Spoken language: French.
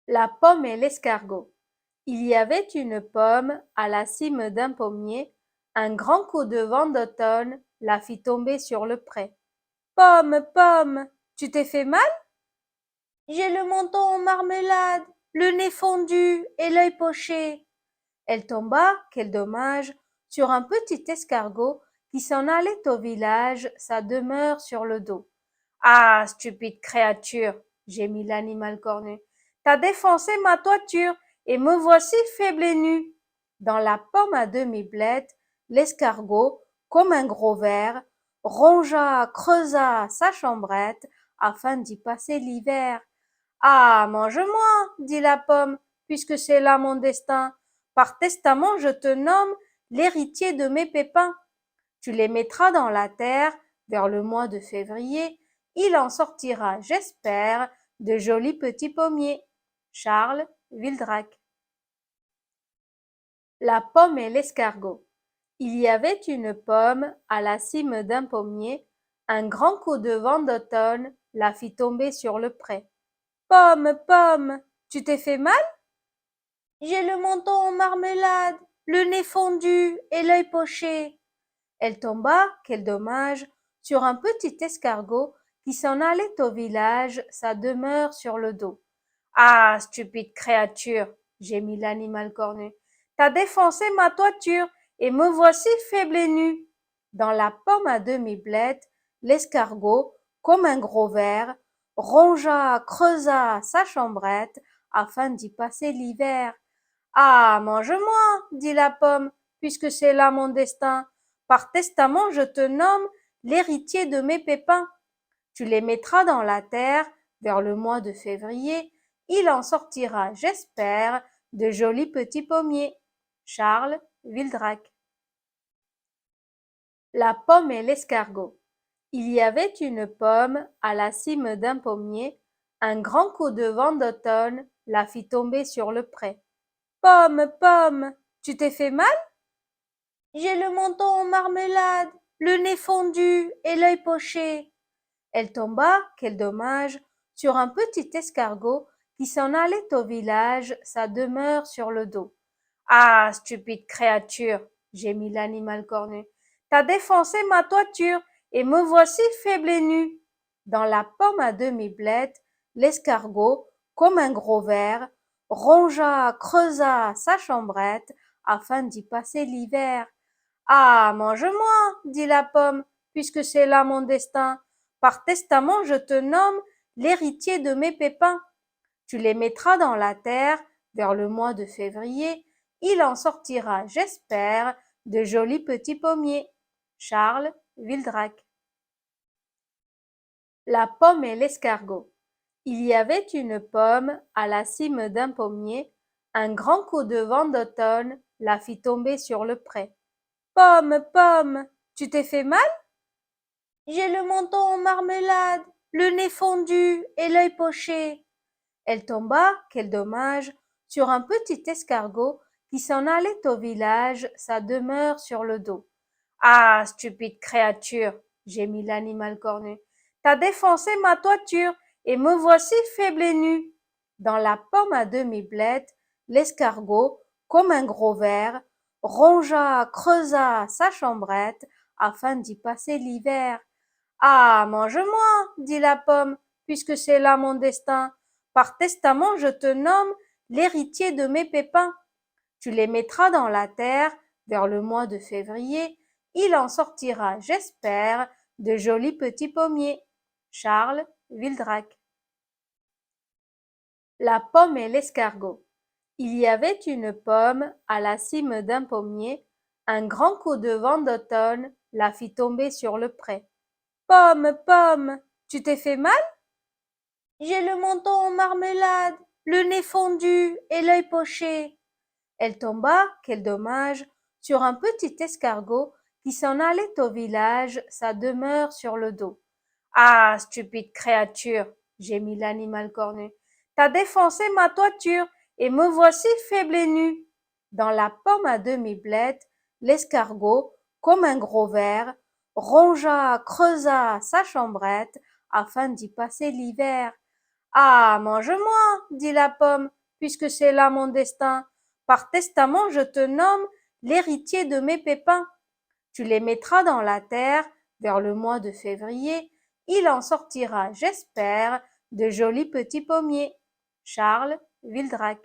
La pomme et l'escargot. Il y avait une pomme à la cime d'un pommier. Un grand coup de vent d'automne la fit tomber sur le pré. Pomme, pomme, tu t'es fait mal? J'ai le menton en marmelade, le nez fondu et l'œil poché. Elle tomba, quel dommage, sur un petit escargot qui s'en allait au village, sa demeure sur le dos. Ah, stupide créature, gémit l'animal cornu. T'as défoncé ma toiture et me voici faible et nu. Dans la pomme à demi-blette, l'escargot, comme un gros ver, rongea, creusa sa chambrette afin d'y passer l'hiver. Ah, mange-moi, dit la pomme, puisque c'est là mon destin. Par testament, je te nomme l'héritier de mes pépins. Tu les mettras dans la terre vers le mois de février. Il en sortira, j'espère, de jolis petits pommiers. Charles Vildrac. La pomme et l'escargot. Il y avait une pomme à la cime d'un pommier. Un grand coup de vent d'automne la fit tomber sur le pré. Pomme, pomme, tu t'es fait mal? J'ai le menton en marmelade, le nez fondu et l'œil poché. Elle tomba, quel dommage, sur un petit escargot qui s'en allait au village, sa demeure sur le dos. Ah, stupide créature, gémit l'animal cornu. T'as défoncé ma toiture et me voici faible et nu. Dans la pomme à demi-blette, l'escargot, comme un gros ver, rongea, creusa sa chambrette afin d'y passer l'hiver. Ah, mange-moi, dit la pomme, puisque c'est là mon destin. Par testament, je te nomme l'héritier de mes pépins. Tu les mettras dans la terre vers le mois de février. Il en sortira, j'espère, de jolis petits pommiers. Charles Vildrac. La pomme et l'escargot. Il y avait une pomme à la cime d'un pommier. Un grand coup de vent d'automne la fit tomber sur le pré. Pomme, pomme, tu t'es fait mal? J'ai le menton en marmelade, le nez fondu et l'œil poché. Elle tomba, quel dommage, sur un petit escargot qui s'en allait au village, sa demeure sur le dos. Ah, stupide créature, gémit l'animal cornu. T'as défoncé ma toiture et me voici faible et nu. Dans la pomme à demi-blette, l'escargot, comme un gros ver, rongea, creusa sa chambrette afin d'y passer l'hiver. Ah, mange-moi, dit la pomme, puisque c'est là mon destin. Par testament, je te nomme l'héritier de mes pépins. Tu les mettras dans la terre vers le mois de février. Il en sortira, j'espère, de jolis petits pommiers. Charles Vildrac. La pomme et l'escargot. Il y avait une pomme à la cime d'un pommier. Un grand coup de vent d'automne la fit tomber sur le pré. Pomme, pomme, tu t'es fait mal? J'ai le menton en marmelade, le nez fondu et l'œil poché. Elle tomba, quel dommage, sur un petit escargot qui s'en allait au village, sa demeure sur le dos. Ah, stupide créature, gémit l'animal cornu. T'as défoncé ma toiture et me voici faible et nu. Dans la pomme à demi-blette, l'escargot, comme un gros ver, rongea, creusa sa chambrette afin d'y passer l'hiver. Ah, mange-moi, dit la pomme, puisque c'est là mon destin. Par testament, je te nomme l'héritier de mes pépins. Tu les mettras dans la terre vers le mois de février. Il en sortira, j'espère, de jolis petits pommiers. Charles Vildrac. La pomme et l'escargot. Il y avait une pomme à la cime d'un pommier. Un grand coup de vent d'automne la fit tomber sur le pré. Pomme, pomme, tu t'es fait mal? J'ai le menton en marmelade, le nez fondu et l'œil poché. Elle tomba, quel dommage, sur un petit escargot qui s'en allait au village, sa demeure sur le dos. Ah, stupide créature, gémit l'animal cornu. T'as défoncé ma toiture et me voici faible et nu. Dans la pomme à demi-blette, l'escargot, comme un gros ver, rongea, creusa sa chambrette afin d'y passer l'hiver. Ah, mange-moi, dit la pomme, puisque c'est là mon destin. Par testament, je te nomme l'héritier de mes pépins. Tu les mettras dans la terre vers le mois de février. Il en sortira, j'espère, de jolis petits pommiers. Charles Vildrac.